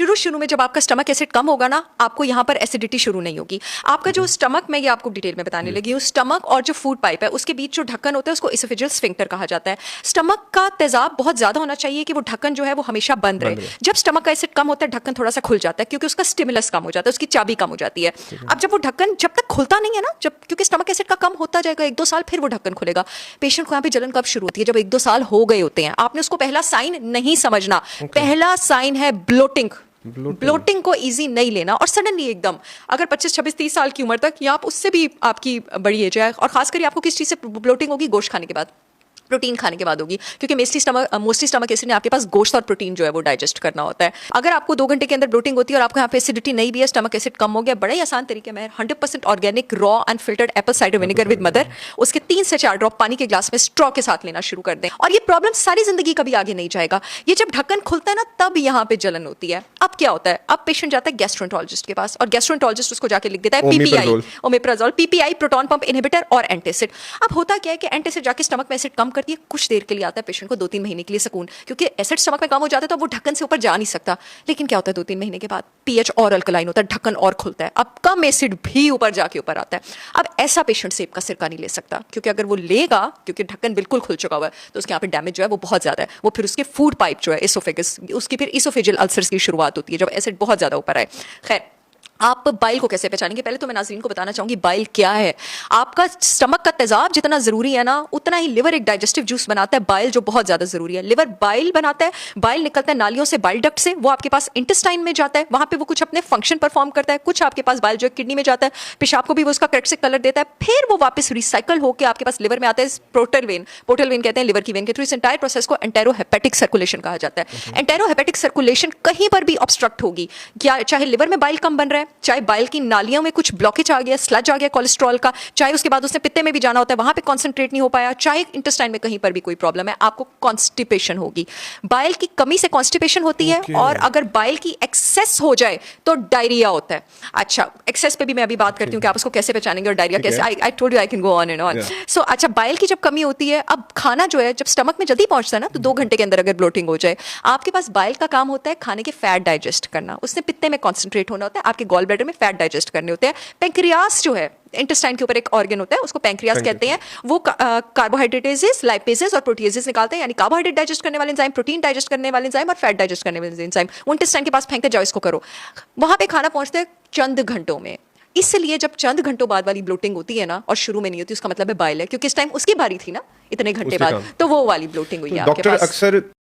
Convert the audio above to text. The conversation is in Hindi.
शुरू शुरू में जब आपका स्टमक एसिड कम होगा ना, आपको यहाँ पर एसिडिटी शुरू नहीं होगी। आपका जो स्टमक, मैं ये आपको डिटेल में बताने लगी हूँ, स्टमक और जो फूड पाइप है उसके बीच जो ढक्कन होता है उसको इसोफेजियल स्फिंक्टर कहा जाता है। स्टमक का तेजाब बहुत ज्यादा होना चाहिए कि वो ढक्कन जो है वो हमेशा बंद रहे। जब स्टमक का एसिड कम होता है ढक्कन थोड़ा सा खुल जाता है, क्योंकि उसका स्टिमुलस कम हो जाता है, उसकी चाबी कम हो जाती है। अब जब वो ढक्कन जब तक खुलता नहीं है ना, जब क्योंकि स्टमक एसिड का कम होता जाएगा 1-2 साल, फिर वो ढक्कन खुलेगा। पेशेंट को यहाँ पे जलन कब शुरू होती है? जब 1-2 साल हो गए होते हैं। आपने उसको पहला साइन नहीं समझना। पहला साइन है ब्लोटिंग। ब्लोटिंग को इजी नहीं लेना, और सडनली एकदम अगर 25, 26, 30 साल की उम्र तक, या आप उससे भी आपकी बड़ी एज है, और खासकर आपको किस चीज़ से ब्लोटिंग होगी? गोश्त खाने के बाद, प्रोटीन खाने के बाद होगी, क्योंकि मोस्टली स्टमक एसिड ने आपके पास गोश्त और प्रोटीन जो है वो डाइजेस्ट करना होता है। अगर आपको 2 घंटे के अंदर ब्लोटिंग होती है और आपको यहाँ पे एसिडिटी नहीं भी है, स्टमक एसिड कम हो गया, बड़ा ही आसान तरीके में 100% organic raw unfiltered Apple cider vinegar with mother, उसके 3 से 4 ड्रॉप पानी के ग्लास में स्ट्रॉ के साथ लेना शुरू कर दें, और ये प्रॉब्लम सारी जिंदगी कभी आगे नहीं जाएगा। ये जब ढक्कन खुलता है ना, तब यहाँ पे जलन होती है। अब क्या होता है? अब पेशेंट जाता है गैस्ट्रोएंटरोलॉजिस्ट के पास, और गैस्ट्रोएंटरोलॉजिस्ट उसको जाके लिख देता है PPI, omeprazole, PPI, proton pump inhibitor और एंटासिड। अब होता क्या है कि एंटासिड जाके स्टमक में एसिड कम करती है, कुछ देर के लिए आता है पेशेंट को 2-3 महीने के लिए सुकून, क्योंकि एसिड स्टमक में कम हो जाता है तो वो ढक्कन से ऊपर जा नहीं सकता। लेकिन क्या होता है 2-3 महीने के बाद पीएच और अल्कलाइन होता है, ढक्कन और खुलता है, अब कम एसिड भी ऊपर जाके ऊपर आता है। अब ऐसा पेशेंट सेब का सिरका नहीं ले सकता, क्योंकि अगर वो लेगा, क्योंकि ढक्कन बिल्कुल खुल चुका हुआ है, तो उसके यहाँ पे डैमेज जो है वो बहुत ज्यादा है। वो फिर उसके फूड पाइप जो है इसोफेगस, उसकी फिर इसोफेजियल अल्सर्स की शुरुआत होती है जब एसिड बहुत ज्यादा ऊपर आए। खैर, आप बाइल को कैसे पहचानेंगे? पहले तो मैं नाज़रीन को बताना चाहूंगी बाइल क्या है। आपका स्टमक का तेजाब जितना जरूरी है ना, उतना ही लिवर एक डाइजेस्टिव जूस बनाता है, बाइल जो बहुत ज्यादा जरूरी है। लिवर बाइल बनाता है, बाइल निकलता है नालियों से, बाइल डक्ट से, वो आपके पास इंटेस्टाइन में जाता है, वहां पे वो कुछ अपने फंक्शन परफॉर्म करता है। कुछ आपके पास बाइल जो है किडनी में जाता है, पेशाब को भी वो उसका करेक्ट से कलर देता है, फिर वो वापस रिसाइकल होकर आपके पास लिवर में आता है। पोर्टल वेन कहते हैं लिवर की वेन के थ्रू। इस एंटायर प्रोसेस को एंटेरोहेपेटिक सर्कुलेशन कहा जाता है। एंटेरोहेपेटिक सर्कुलेशन कहीं पर भी ऑब्स्ट्रक्ट होगी, क्या चाहे लिवर में बाइल कम बन रहा है, चाहे बाइल की नालियों में कुछ ब्लॉकेज आ गया, स्लज आ गया कोलेस्ट्रॉल का, चाहे उसके बाद उसने पित्ते में भी जाना होता है, वहां पे कंसंट्रेट नहीं हो पाया, चाहे इंटेस्टाइन में कहीं पर भी कोई प्रॉब्लम है, आपको कॉन्स्टिपेशन होगी। बाइल की कमी से कॉन्स्टिपेशन होती है, और अगर बाइल की एक्सेस हो जाए तो डायरिया होता है। अच्छा, एक्सेस पे भी मैं अभी बात करती हूँ कि आप उसको कैसे पहचानेंगे और डायरिया कैसे। I told you I can go on and on. So अच्छा, बाइल की जब कमी होती है, अब खाना जो है जब स्टमक में जल्दी पहुंचता है ना, तो 2 घंटे के अंदर अगर ब्लोटिंग हो जाए, आपके पास बाइल का काम होता है खाने के फैट डाइजेस्ट करना, उसने पित्ते में कॉन्सेंट्रेट होना होता है, आपके गॉल ब्लैडर में फैट डाइजेस्ट करने होते हैं। पेंक्रियास जो है, इंटेस्टाइन के ऊपर एक ऑर्गन होता है, उसको पेंक्रियास कहते हैं। वो कार्बोहाइड्रेटेजेस, लाइपेजेस और प्रोटीजेस निकालते हैं, यानी कार्बोहाइड्रेट डाइजेस्ट करने वाले एंजाइम, प्रोटीन डाइजेस्ट करने वाले एंजाइम और फैट डाइजेस्ट करने वाले एंजाइम। वो इंटेस्टाइन के पास फेंकते जाओ, इसको करो। वहां पे खाना पहुंचता है चंद घंटों में। इसलिए जब चंद घंटों बाद वाली ब्लोटिंग होती है ना, और शुरू में नहीं होती, उसका मतलब है बाइल है, क्योंकि इस टाइम उसकी बारी थी ना, इतने घंटे बाद, तो वो वाली ब्लोटिंग हुई है आपके पास। अक्सर